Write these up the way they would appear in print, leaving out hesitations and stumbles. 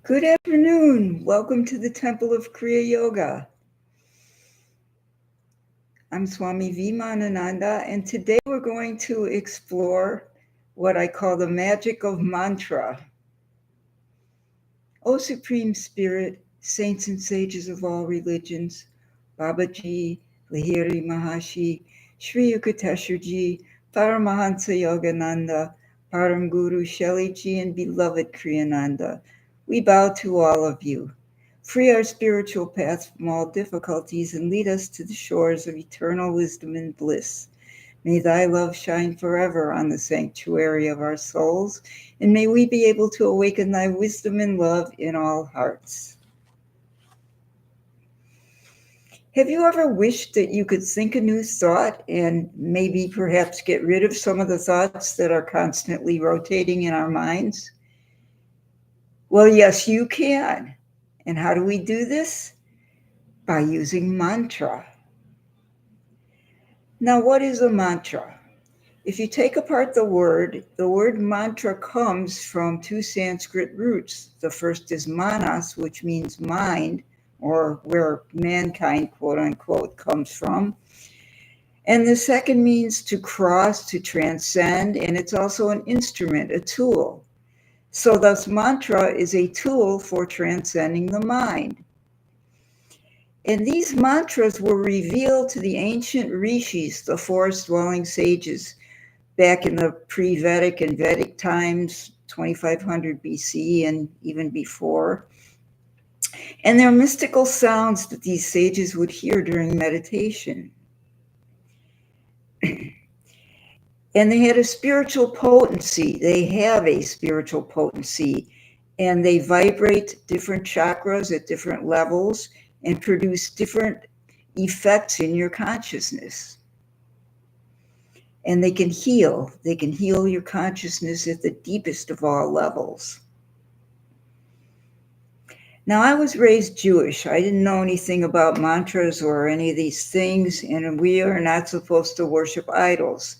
Good afternoon. Welcome to the Temple of Kriya Yoga. I'm Swami Vimanananda, and today we're going to explore what I call the magic of mantra. O Supreme Spirit, saints and sages of all religions, Babaji, Lahiri Mahashi, Sri Yukteswarji, Paramahansa Yogananda, Param Guru Sheliji, and beloved Kriyananda, we bow to all of you. Free our spiritual path from all difficulties and lead us to the shores of eternal wisdom and bliss. May thy love shine forever on the sanctuary of our souls, and may we be able to awaken thy wisdom and love in all hearts. Have you ever wished that you could think a new thought and maybe perhaps get rid of some of the thoughts that are constantly rotating in our minds? Well, yes, you can. And how do we do this? By using mantra. Now, what is a mantra? If you take apart the word mantra comes from two Sanskrit roots. The first is manas, which means mind, or where mankind, quote unquote, comes from. And the second means to cross, to transcend, and it's also an instrument, a tool. So thus mantra is a tool for transcending the mind. And these mantras were revealed to the ancient rishis, the forest-dwelling sages, back in the pre-Vedic and Vedic times, 2500 BC and even before. And they're mystical sounds that these sages would hear during meditation. And they had a spiritual potency. They have a spiritual potency, and they vibrate different chakras at different levels and produce different effects in your consciousness. And they can heal your consciousness at the deepest of all levels. Now, I was raised Jewish. I didn't know anything about mantras or any of these things, and we are not supposed to worship idols.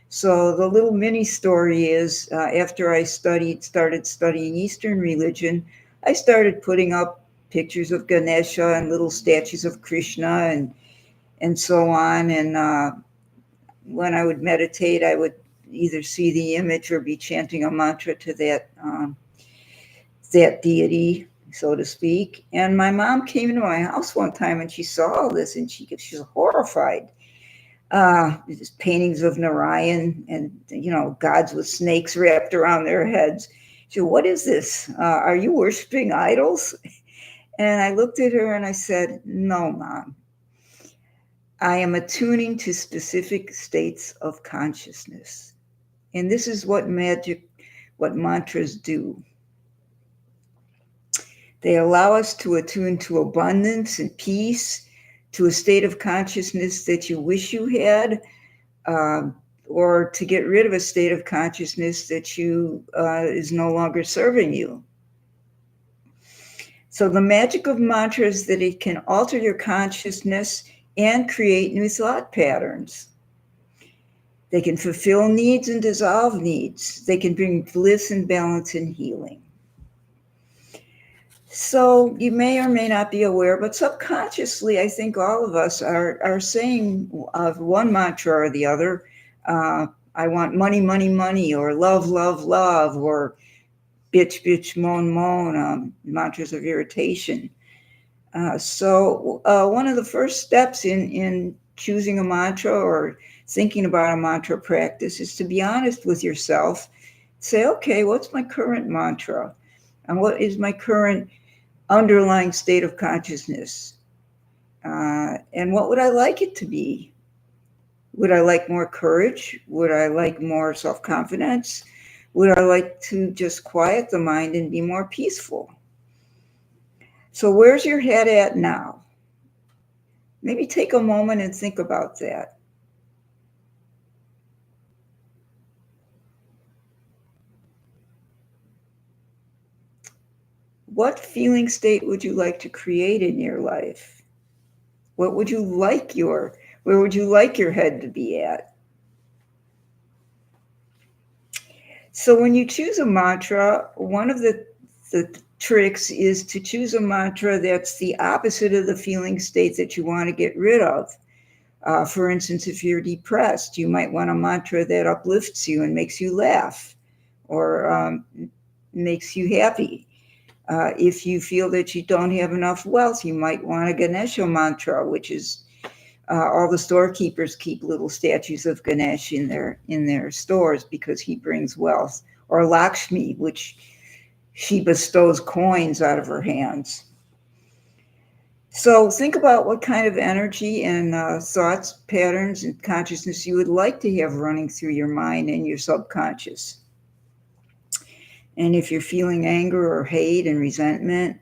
So the little mini story is, after I started studying Eastern religion, I started putting up pictures of Ganesha and little statues of Krishna and so on. And when I would meditate, I would either see the image or be chanting a mantra to that deity, so to speak. And my mom came into my house one time and she saw all this and she was horrified. These paintings of Narayan and, gods with snakes wrapped around their heads. She said, "What is this? Are you worshiping idols?" And I looked at her and I said, "No, Mom. I am attuning to specific states of consciousness. And this is what mantras do. They allow us to attune to abundance and peace, to a state of consciousness that you wish you had, or to get rid of a state of consciousness that is no longer serving you. So the magic of mantra is that it can alter your consciousness and create new thought patterns. They can fulfill needs and dissolve needs. They can bring bliss and balance and healing. So you may or may not be aware, but subconsciously, I think all of us are saying one mantra or the other. I want money, money, money, or love, love, love, or bitch, bitch, moan, moan, mantras of irritation. So one of the first steps in choosing a mantra or thinking about a mantra practice is to be honest with yourself. Say, okay, what's my current mantra? And what is my current underlying state of consciousness? And what would I like it to be? Would I like more courage? Would I like more self-confidence? Would I like to just quiet the mind and be more peaceful? So where's your head at now? Maybe take a moment and think about that. What feeling state would you like to create in your life? Where would you like your head to be at? So when you choose a mantra, one of the tricks is to choose a mantra that's the opposite of the feeling state that you want to get rid of. For instance, if you're depressed, you might want a mantra that uplifts you and makes you laugh or makes you happy. If you feel that you don't have enough wealth, you might want a Ganesha mantra, which is all the storekeepers keep little statues of Ganesh in their stores because he brings wealth. Or Lakshmi, which she bestows coins out of her hands. So think about what kind of energy and thoughts, patterns, and consciousness you would like to have running through your mind and your subconscious. And if you're feeling anger or hate and resentment,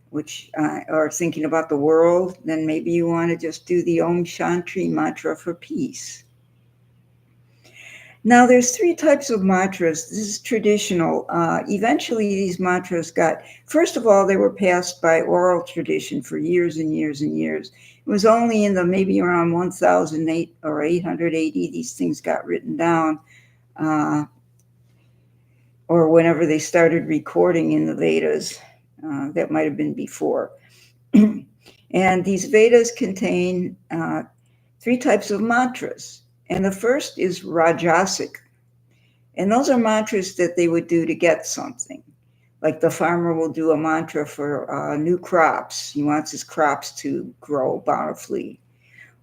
which are thinking about the world, then maybe you want to just do the Om Shanti mantra for peace. Now, there's 3 types of mantras. This is traditional. Eventually, these mantras first of all, they were passed by oral tradition for years and years and years. It was only in maybe around 1008 or 880, these things got written down. Or whenever they started recording in the Vedas. That might have been before. And these Vedas contain 3 types of mantras. And the first is Rajasic. And those are mantras that they would do to get something. Like the farmer will do a mantra for new crops. He wants his crops to grow bountifully.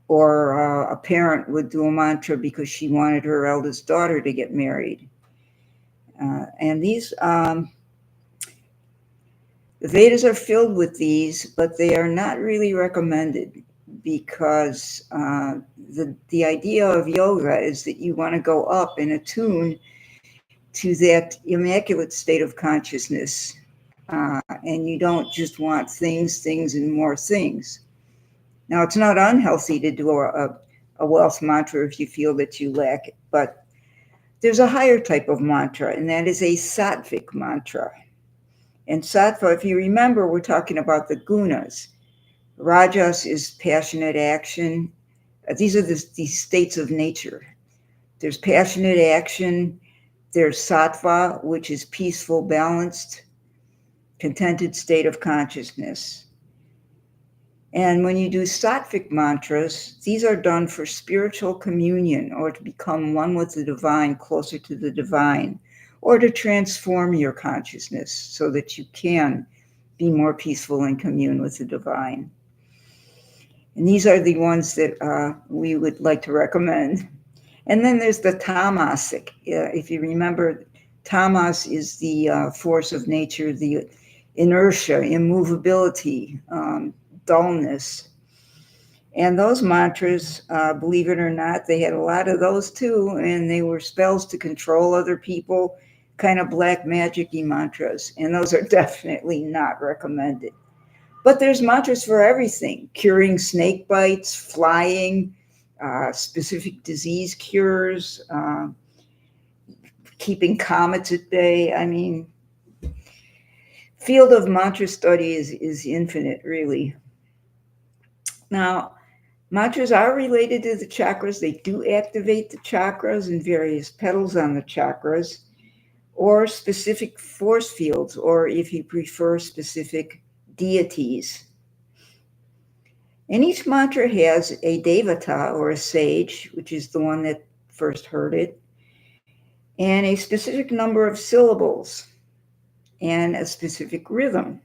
Or a parent would do a mantra because she wanted her eldest daughter to get married. And these, the Vedas are filled with these, but they are not really recommended because the idea of yoga is that you want to go up and attune to that immaculate state of consciousness. And you don't just want things, and more things. Now, it's not unhealthy to do a wealth mantra if you feel that you lack it, but there's a higher type of mantra, and that is a sattvic mantra. And sattva, if you remember, we're talking about the gunas. Rajas is passionate action. These are these states of nature. There's passionate action. There's sattva, which is peaceful, balanced, contented state of consciousness. And when you do sattvic mantras, these are done for spiritual communion or to become one with the divine, closer to the divine, or to transform your consciousness so that you can be more peaceful and commune with the divine. And these are the ones that we would like to recommend. And then there's the tamasic. If you remember, tamas is the force of nature, the inertia, immovability, dullness. And those mantras, believe it or not, they had a lot of those too, and they were spells to control other people, kind of black magic-y mantras, and those are definitely not recommended. But there's mantras for everything: curing snake bites, flying, specific disease cures, keeping comets at bay. I mean, field of mantra study is infinite, really. Now, mantras are related to the chakras. They do activate the chakras and various petals on the chakras, or specific force fields, or if you prefer, specific deities. And each mantra has a devata, or a sage, which is the one that first heard it, and a specific number of syllables, and a specific rhythm.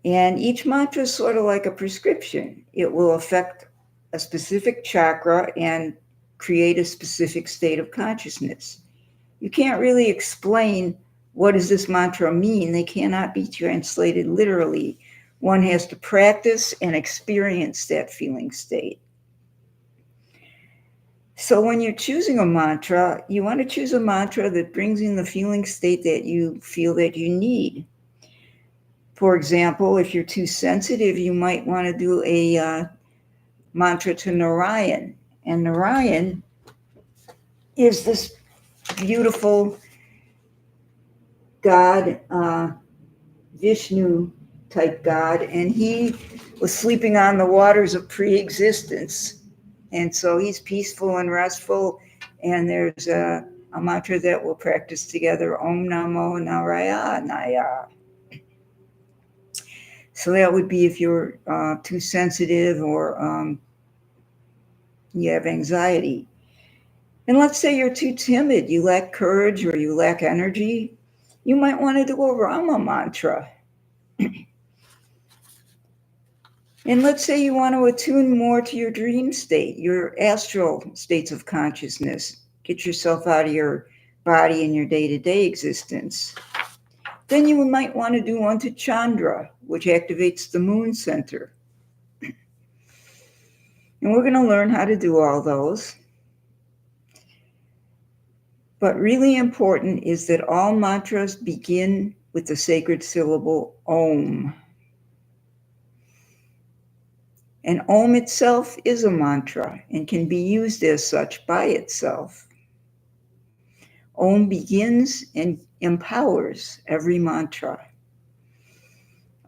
And each mantra is sort of like a prescription. It will affect a specific chakra and create a specific state of consciousness. You can't really explain what does this mantra mean. They cannot be translated literally. One has to practice and experience that feeling state. So when you're choosing a mantra, you want to choose a mantra that brings in the feeling state that you feel that you need. For example, if you're too sensitive, you might want to do a mantra to Narayan. And Narayan is this beautiful God, Vishnu type God, and he was sleeping on the waters of pre-existence. And so he's peaceful and restful, and there's a mantra that we'll practice together, Om Namo Narayana. So that would be if you're too sensitive or you have anxiety. And let's say you're too timid, you lack courage or you lack energy, you might want to do a Rama mantra. And let's say you want to attune more to your dream state, your astral states of consciousness. Get yourself out of your body and your day-to-day existence. Then you might want to do one to Chandra, which activates the moon center. And we're going to learn how to do all those. But really important is that all mantras begin with the sacred syllable Om. And Om itself is a mantra and can be used as such by itself. Om begins and empowers every mantra.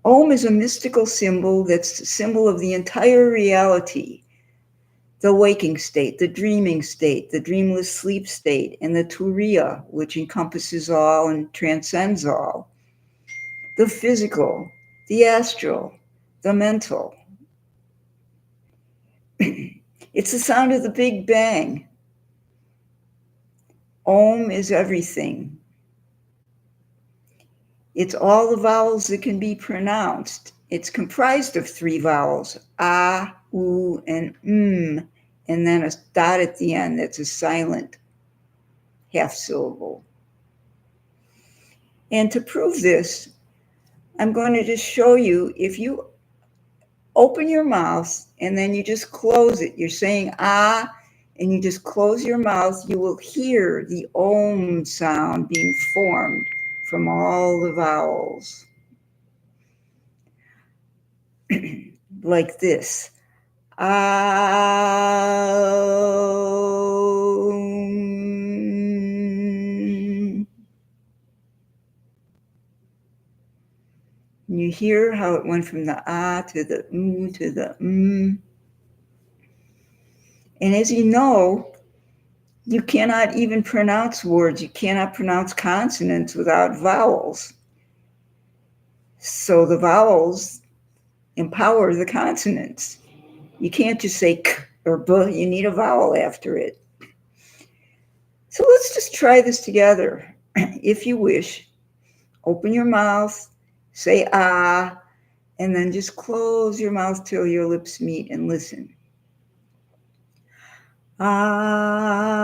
Om is a mystical symbol that's the symbol of the entire reality. The waking state, the dreaming state, the dreamless sleep state, and the Turiya, which encompasses all and transcends all. The physical, the astral, the mental. It's the sound of the Big Bang. Om is everything. It's all the vowels that can be pronounced. It's comprised of 3 vowels, A, U, and and then a dot at the end that's a silent half syllable. And to prove this, I'm going to just show you, if you open your mouth and then you just close it, you're saying ah, and you just close your mouth, you will hear the Om sound being formed from all the vowels. Like this. You hear how it went from the ah to the to the And as you know, you cannot even pronounce words. You cannot pronounce consonants without vowels. So the vowels empower the consonants. You can't just say k or b. You need a vowel after it. So let's just try this together. If you wish, open your mouth, say ah, and then just close your mouth till your lips meet and listen. Ah.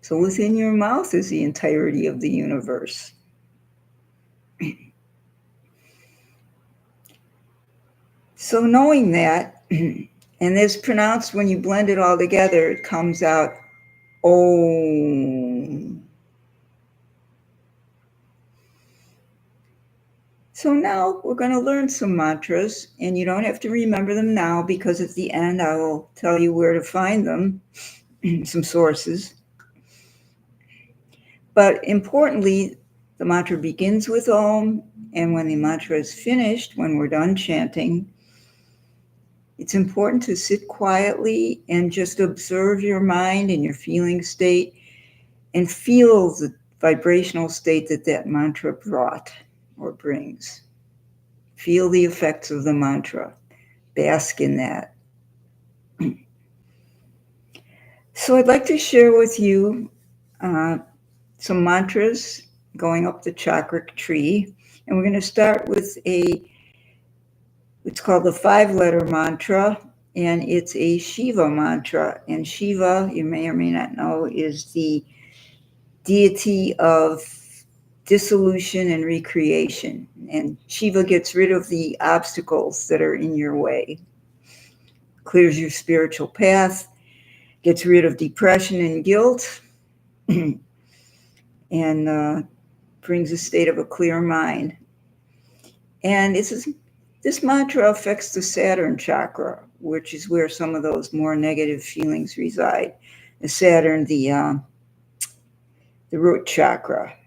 So within your mouth is the entirety of the universe. So knowing that, and it's pronounced when you blend it all together, it comes out Om. So now we're going to learn some mantras, and you don't have to remember them now because at the end I will tell you where to find them, some sources. But importantly, the mantra begins with Om, and when the mantra is finished, when we're done chanting, it's important to sit quietly and just observe your mind and your feeling state and feel the vibrational state that that mantra brought or brings. Feel the effects of the mantra. Bask in that. So I'd like to share with you some mantras going up the chakra tree. And we're going to start with it's called the 5-letter mantra, and it's a Shiva mantra. And Shiva, you may or may not know, is the deity of dissolution and recreation. And Shiva gets rid of the obstacles that are in your way, clears your spiritual path, gets rid of depression and guilt, and brings a state of a clear mind. And this mantra affects the Saturn chakra, which is where some of those more negative feelings reside. The Saturn, the root chakra.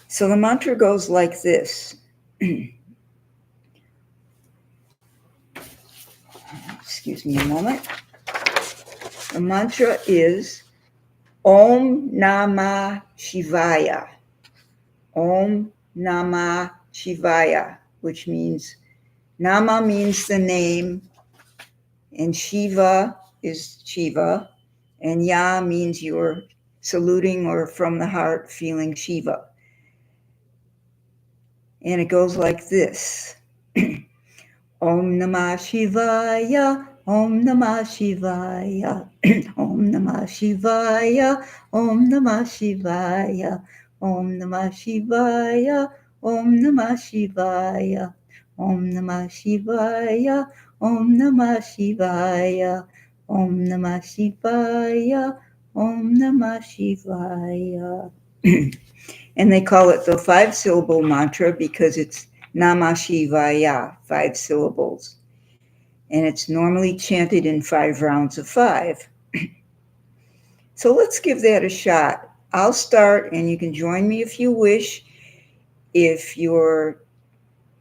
So the mantra goes like this. Excuse me a moment. The mantra is Om Namah Shivaya. Om Namah Shivaya, which means Nama means the name, and Shiva is Shiva, and Ya means you're saluting or from the heart feeling Shiva. And it goes like this. Om Namah Shivaya, Om Namah Shivaya, Om Namah Shivaya, Om Namah Shivaya, Om Namah Shivaya, Om Namah Shivaya, Om Namah Shivaya, Om Namah Shivaya, Om Namah Shivaya, Om Namah Shivaya. And they call it the 5-syllable mantra because it's Namah Shivaya, 5 syllables. And it's normally chanted in 5 rounds of 5. So let's give that a shot. I'll start and you can join me if you wish. If you're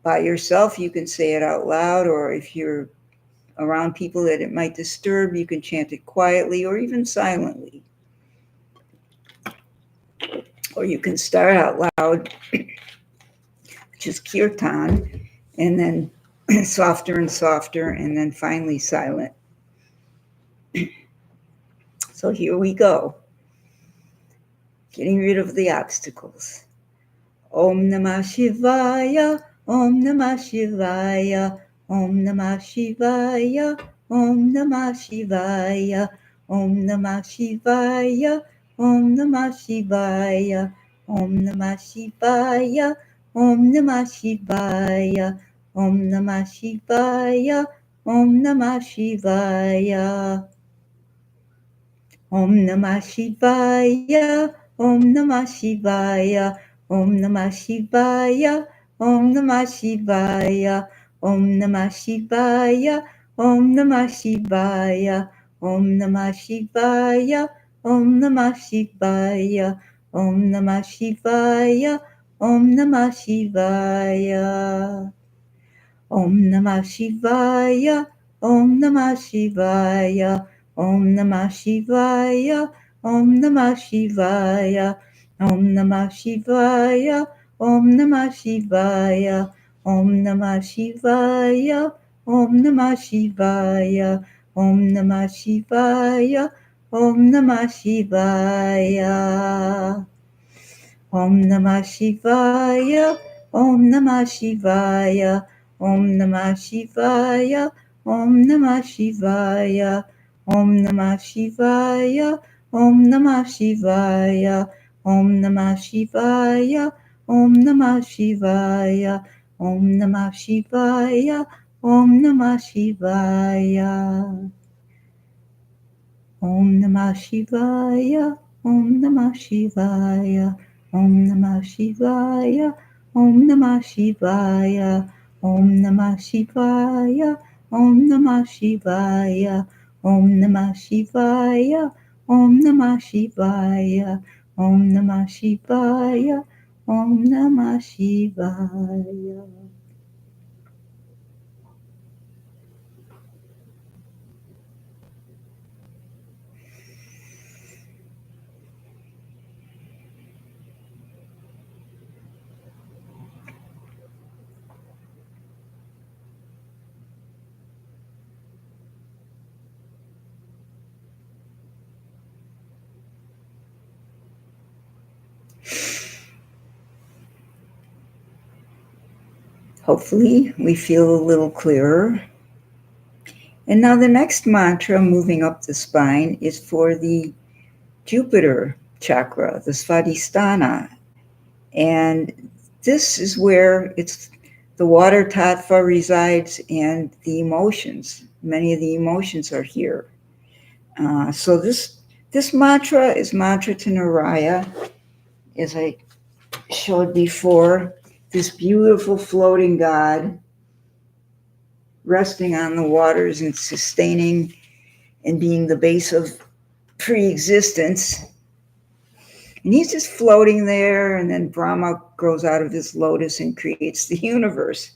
by yourself, you can say it out loud, or if you're around people that it might disturb, you can chant it quietly or even silently. Or you can start out loud, which is kirtan, and then softer and softer, and then finally silent. So here we go. Getting rid of the obstacles. Om Namah Shivaya, Om Namah Shivaya, Om Namah Shivaya, Om Namah Shivaya, Om Namah Shivaya, Om Namah Shivaya, Om Namah Shivaya, Om Namah Shivaya, Om Namah Shivaya, Om Namah Shivaya. Om Namah Shivaya, Om Namah Shivaya, Om Namah Shivaya, Om Namah Shivaya, Om Namah Shivaya, Om Namah Shivaya, Om Namah Shivaya, Om Namah Shivaya, Om Namah Shivaya, Om Namah Shivaya. Om Namah Shivaya, Om Namah Shivaya, Om Namah Shivaya, Om Namah Shivaya, Om Namah Shivaya, Om Namah Shivaya, Om Namah Shivaya, Om Namah Shivaya, Om Namah Shivaya, Om Namah Shivaya. Om Namah Shivaya, Om Namah Shivaya, Om Namah Shivaya, Om Namah Shivaya, Om Namah Shivaya, Om Namah Shivaya, Om Namah Shivaya, Om Namah Shivaya, Om Namah Shivaya, Om Namah Shivaya. Om Namah Shivaya, Om Namah Shivaya, Om Namah Shivaya, Om Namah Shivaya, Om Namah Shivaya, Om Namah Shivaya, Om Namah Shivaya, Om Namah Shivaya, Om Namah Shivaya, Om Namah Shivaya. Hopefully we feel a little clearer. And now the next mantra moving up the spine is for the Jupiter chakra, the Svadhisthana. And this is where the water tattva resides and the emotions. Many of the emotions are here. So this mantra is mantra to Naraya, as I showed before, this beautiful floating God resting on the waters and sustaining and being the base of pre-existence. And he's just floating there, and then Brahma grows out of his lotus and creates the universe.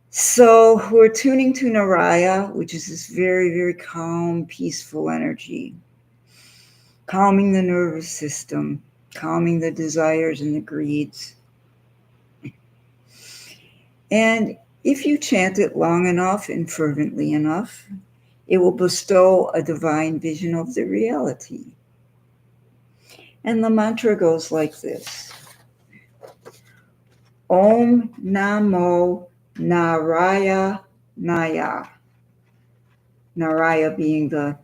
So we're tuning to Naraya, which is this very, very calm, peaceful energy, calming the nervous system, calming the desires and the greeds. And if you chant it long enough and fervently enough, it will bestow a divine vision of the reality. And the mantra goes like this: Om Namo Naraya Naya. Naraya being the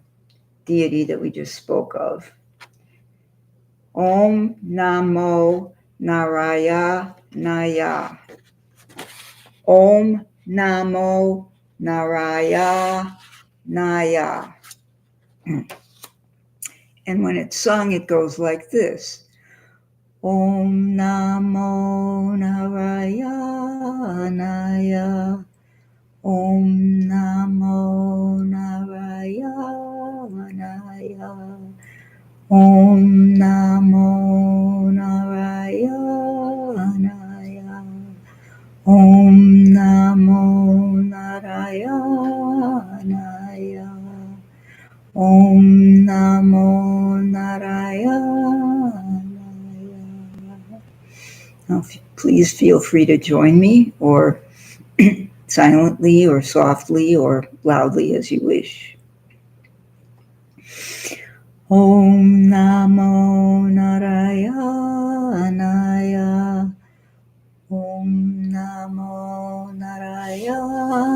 deity that we just spoke of. Om Namo Naraya Naya. Om Namo Naraya Naya. And when it's sung, it goes like this: Om Namo Narayana. Om Namo Narayana. Om Namo Narayana. Om Namo Narayana. Om Namo Narayana. Now, please feel free to join me, or silently or softly or loudly as you wish. Om Namo Narayana. Om Namo Narayana.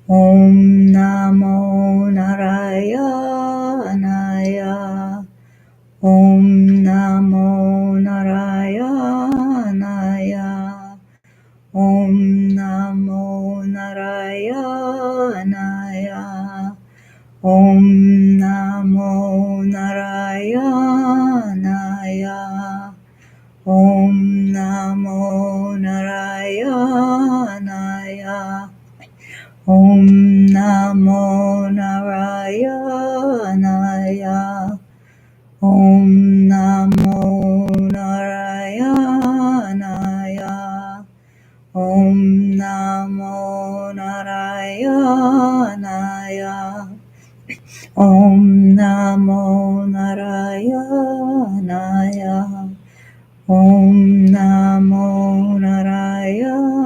Om Namo Narayana. Om Namo Narayana. Om Namo Narayana. Om Namo Narayana. Om Namo Narayana. Om Namo Narayana. Om Namo Narayana. Om Namo Narayana. Om Namo Narayana. Om Namo Narayana.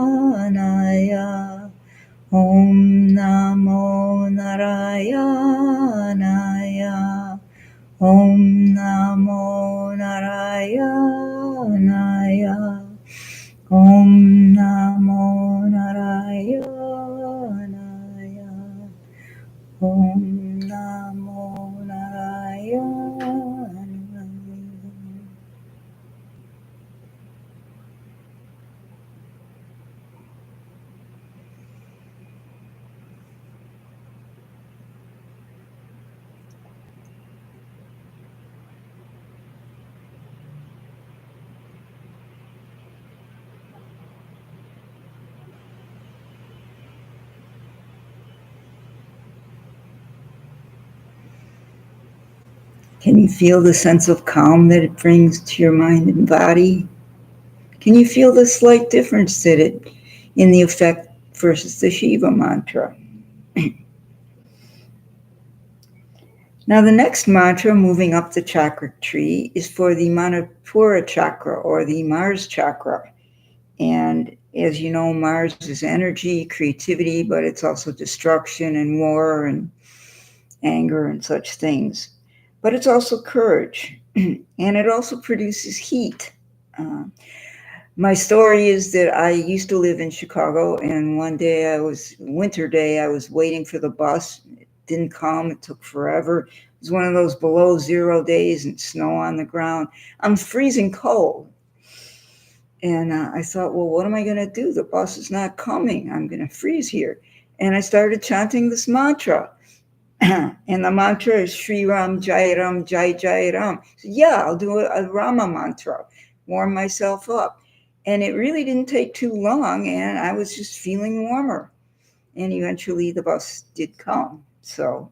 Om Namo Narayana. Om Namo Narayana. Om Namo Narayana. Om Namo Narayana. Can you feel the sense of calm that it brings to your mind and body? Can you feel the slight difference that it in the effect versus the Shiva mantra? Now the next mantra, moving up the chakra tree, is for the Manipura chakra, or the Mars chakra. And as you know, Mars is energy, creativity, but it's also destruction and war and anger and such things. But it's also courage, and it also produces heat. My story is that I used to live in Chicago, and one day winter day, I was waiting for the bus. It didn't come. It took forever. It was one of those below 0 days and snow on the ground. I'm freezing cold. And I thought, well, what am I going to do? The bus is not coming. I'm going to freeze here. And I started chanting this mantra. And the mantra is Shri Ram Jai Ram Jai Jai Ram. So yeah, I'll do a Rama mantra, warm myself up. And it really didn't take too long, and I was just feeling warmer. And eventually the bus did come. So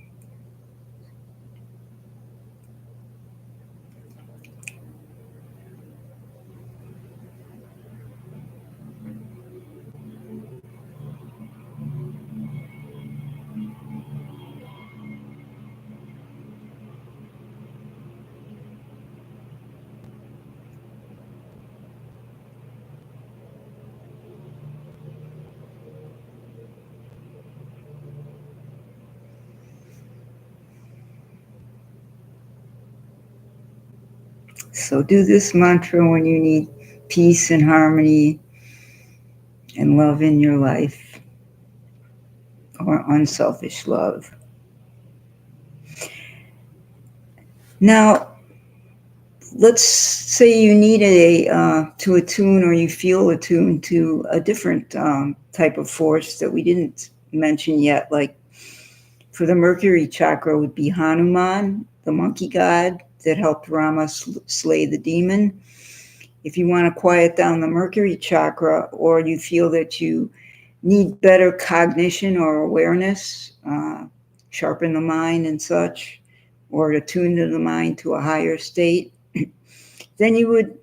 So do this mantra when you need peace and harmony and love in your life, or unselfish love. Now, let's say you need to attune, or you feel attuned to a different type of force that we didn't mention yet. Like for the Mercury chakra would be Hanuman, the monkey god that helped Rama slay the demon. If you want to quiet down the Mercury chakra, or you feel that you need better cognition or awareness, sharpen the mind and such, or attune to the mind to a higher state, then you would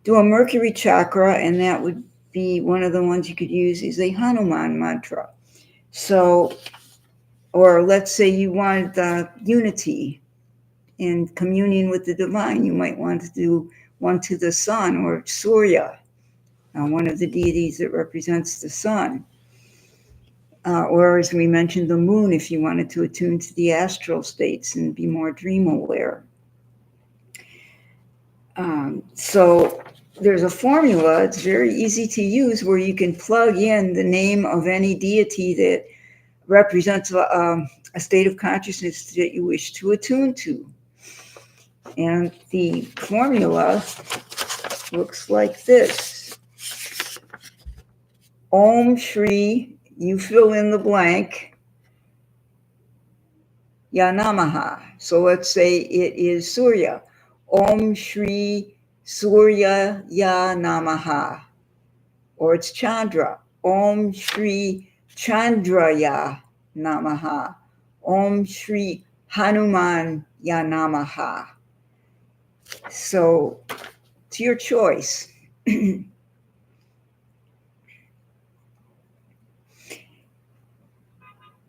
do a Mercury chakra, and that would be one of the ones you could use is a Hanuman mantra. So, or let's say you wanted unity and communion with the divine, you might want to do one to the sun, or Surya, one of the deities that represents the sun. Or as we mentioned, the moon, if you wanted to attune to the astral states and be more dream aware. So there's a formula, it's very easy to use, where you can plug in the name of any deity that represents a state of consciousness that you wish to attune to. And the formula looks like this. Om Shri, you fill in the blank, Ya Namaha. So let's say it is Surya. Om Shri Surya Ya Namaha. Or it's Chandra. Om Shri Chandraya Namaha. Om Shri Hanuman Ya Namaha. So it's your choice.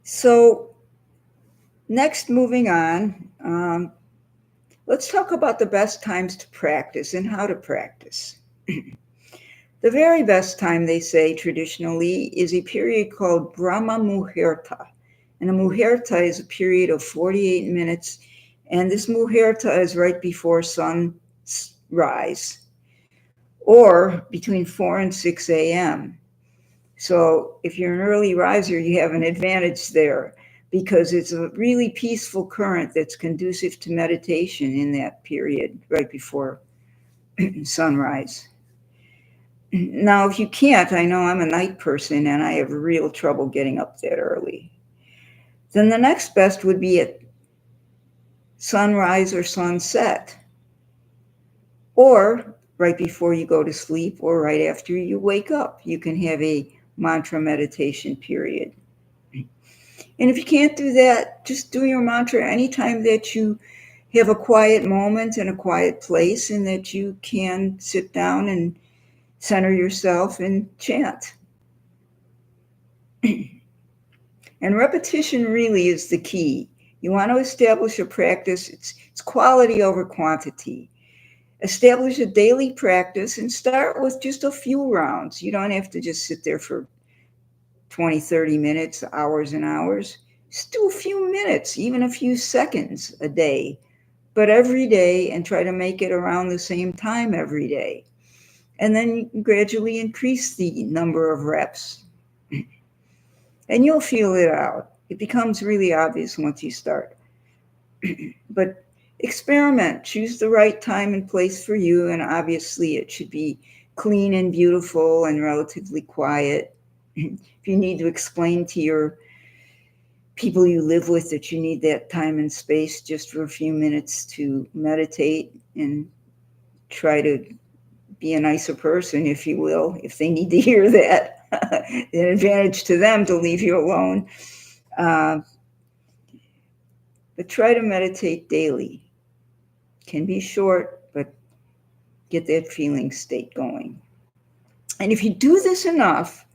So next, moving on, let's talk about the best times to practice and how to practice. The very best time, they say traditionally, is a period called Brahma Muhurta. And a Muhurta is a period of 48 minutes. And this Muhurta is right before sunrise, or between 4 and 6 a.m. So if you're an early riser, you have an advantage there, because it's a really peaceful current that's conducive to meditation in that period right before sunrise. Now, if you can't, I know I'm a night person and I have real trouble getting up that early. Then the next best would be at sunrise or sunset, or right before you go to sleep, or right after you wake up. You can have a mantra meditation period. And if you can't do that, just do your mantra anytime that you have a quiet moment in a quiet place, and that you can sit down and center yourself and chant. And repetition really is the key. You want to establish a practice. It's quality over quantity. Establish a daily practice and start with just a few rounds. You don't have to just sit there for 20, 30 minutes, hours and hours. Just do a few minutes, even a few seconds a day, but every day, and try to make it around the same time every day. And then you can gradually increase the number of reps. And you'll feel it out. It becomes really obvious once you start. But experiment. Choose the right time and place for you. And obviously, it should be clean and beautiful and relatively quiet. If you need to explain to your people you live with that you need that time and space just for a few minutes to meditate, and try to be a nicer person, if you will, if they need to hear that. An advantage to them to leave you alone. But try to meditate daily. Can be short, but get that feeling state going. And if you do this enough,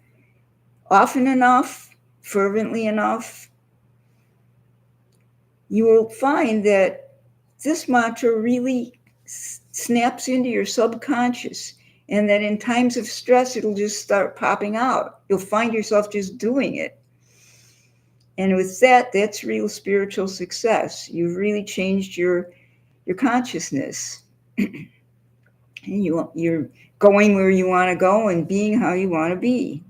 often enough, fervently enough, you will find that this mantra really snaps into your subconscious, and that in times of stress, it'll just start popping out. You'll find yourself just doing it. And with that, that's real spiritual success. You've really changed your consciousness. And you're going where you want to go and being how you want to be.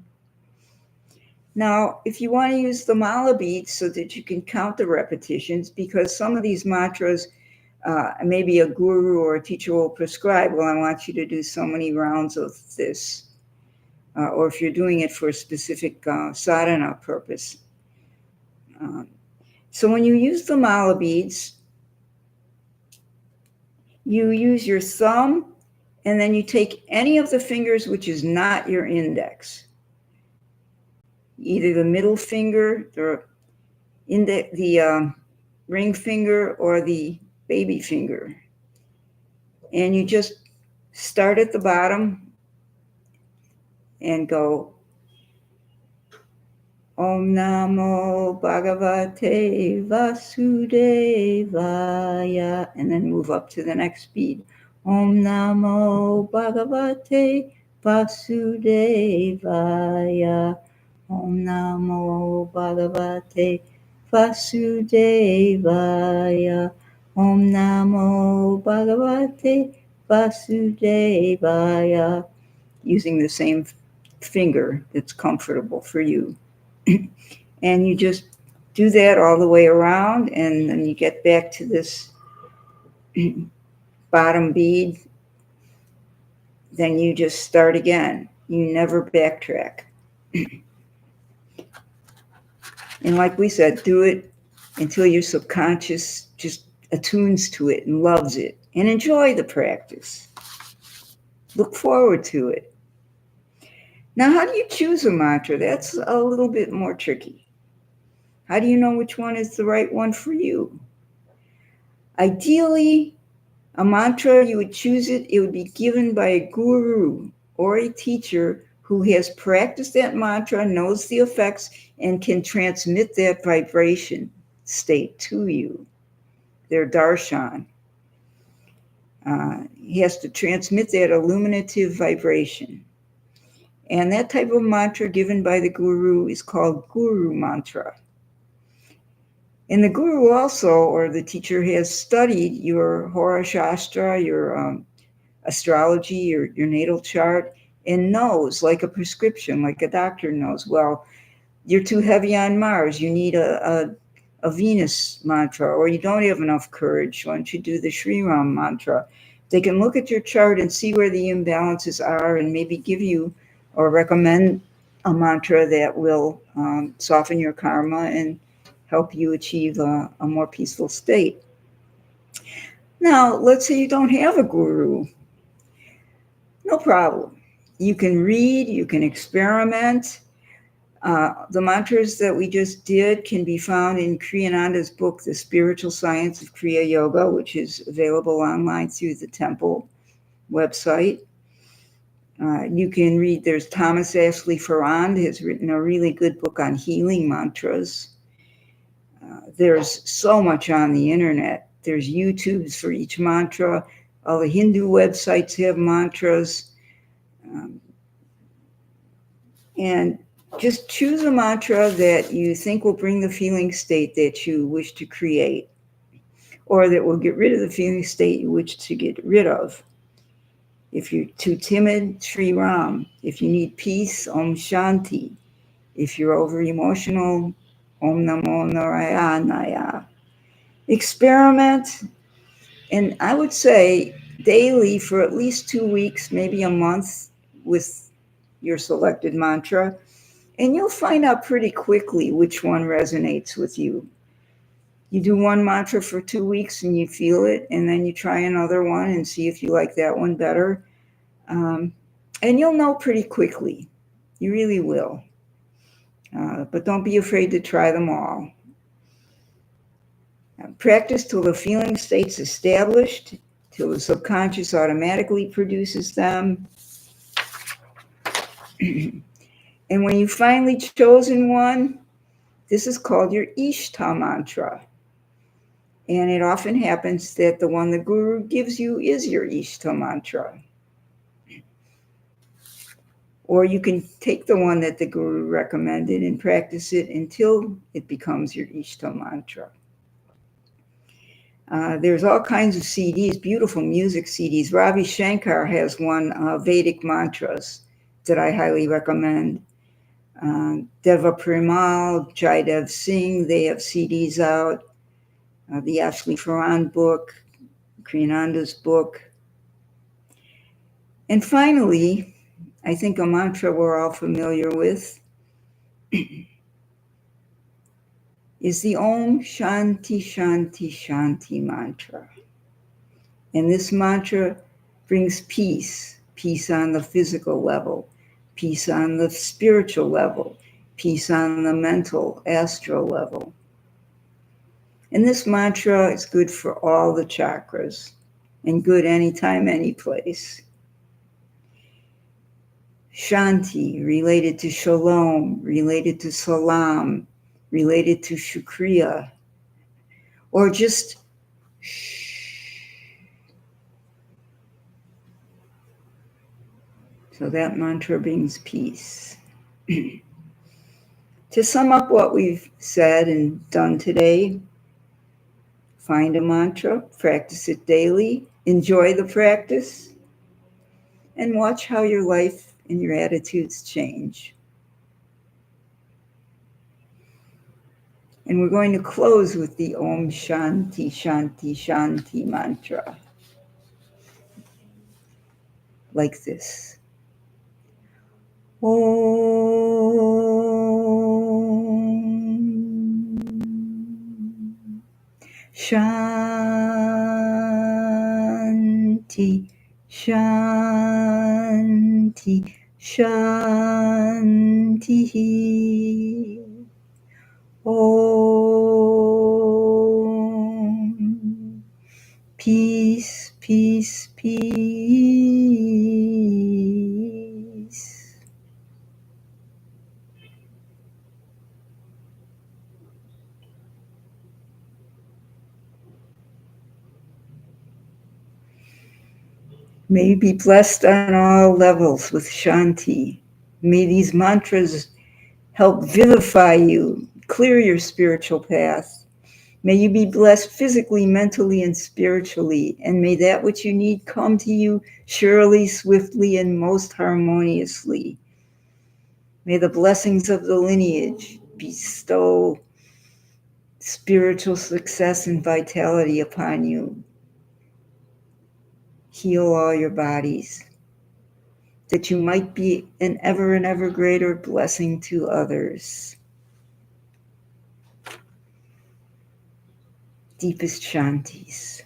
Now, if you want to use the mala beads so that you can count the repetitions, because some of these mantras, maybe a guru or a teacher will prescribe, well, I want you to do so many rounds of this. Or if you're doing it for a specific sadhana purpose. So when you use the mala beads, you use your thumb, and then you take any of the fingers which is not your index. Either the middle finger, the ring finger, or the baby finger. And you just start at the bottom and go, Om Namo Bhagavate Vasudevaya, and then move up to the next bead. Om Namo Bhagavate Vasudevaya. Om Namo Bhagavate Vasudevaya. Om Namo Bhagavate Vasudevaya. Using the same finger that's comfortable for you. And you just do that all the way around, and then you get back to this bottom bead. Then you just start again. You never backtrack. And like we said, do it until your subconscious just attunes to it and loves it. And enjoy the practice. Look forward to it. Now, how do you choose a mantra? That's a little bit more tricky. How do you know which one is the right one for you? Ideally, a mantra, you would choose it would be given by a guru or a teacher who has practiced that mantra, knows the effects, and can transmit that vibration state to you. Their darshan. He has to transmit that illuminative vibration. And that type of mantra given by the guru is called guru mantra. And the guru also, or the teacher, has studied your Hora Shastra, your astrology, your natal chart, and knows, like a prescription, like a doctor knows, well, you're too heavy on Mars, you need a Venus mantra, or you don't have enough courage, why don't you do the Sri Ram mantra? They can look at your chart and see where the imbalances are and maybe give you or recommend a mantra that will soften your karma and help you achieve a more peaceful state. Now, let's say you don't have a guru. No problem. You can read, you can experiment. The mantras that we just did can be found in Kriyananda's book, The Spiritual Science of Kriya Yoga, which is available online through the temple website. You can read, there's Thomas Ashley Farrand has written a really good book on healing mantras. There's so much on the internet. There's YouTubes for each mantra. All the Hindu websites have mantras. And just choose a mantra that you think will bring the feeling state that you wish to create, or that will get rid of the feeling state you wish to get rid of. If you're too timid, Sri Ram. If you need peace, Om Shanti. If you're over emotional, Om Namo Narayanaya. Experiment, and I would say daily for at least 2 weeks, maybe a month, with your selected mantra, and you'll find out pretty quickly which one resonates with you. You do one mantra for 2 weeks and you feel it, and then you try another one and see if you like that one better. And you'll know pretty quickly. You really will. But don't be afraid to try them all. Practice till the feeling state's established, till the subconscious automatically produces them. And when you've finally chosen one, this is called your Ishta mantra. And it often happens that the one the guru gives you is your Ishta mantra. Or you can take the one that the guru recommended and practice it until it becomes your Ishta mantra. There's all kinds of CDs, beautiful music CDs. Ravi Shankar has one, Vedic Mantras, that I highly recommend. Deva Premal, Jaidev Singh, they have CDs out. The Ashley Farhan book, Kriyananda's book. And finally, I think a mantra we're all familiar with is the Om Shanti Shanti Shanti mantra. And this mantra brings peace, peace on the physical level, peace on the spiritual level, peace on the mental, astral level. And this mantra is good for all the chakras and good anytime, any place. Shanti, related to shalom, related to salam, related to shukriya, or just shh. So that mantra brings peace. To sum up what we've said and done today, find a mantra, practice it daily, enjoy the practice, and watch how your life and your attitudes change. And we're going to close with the Om Shanti Shanti Shanti mantra, like this. Om Shanti Shanti Shanti. Om. Peace, peace, peace. May you be blessed on all levels with Shanti. May these mantras help vivify you, clear your spiritual path. May you be blessed physically, mentally, and spiritually. And may that which you need come to you surely, swiftly, and most harmoniously. May the blessings of the lineage bestow spiritual success and vitality upon you. Heal all your bodies, that you might be an ever and ever greater blessing to others. Deepest Shantis.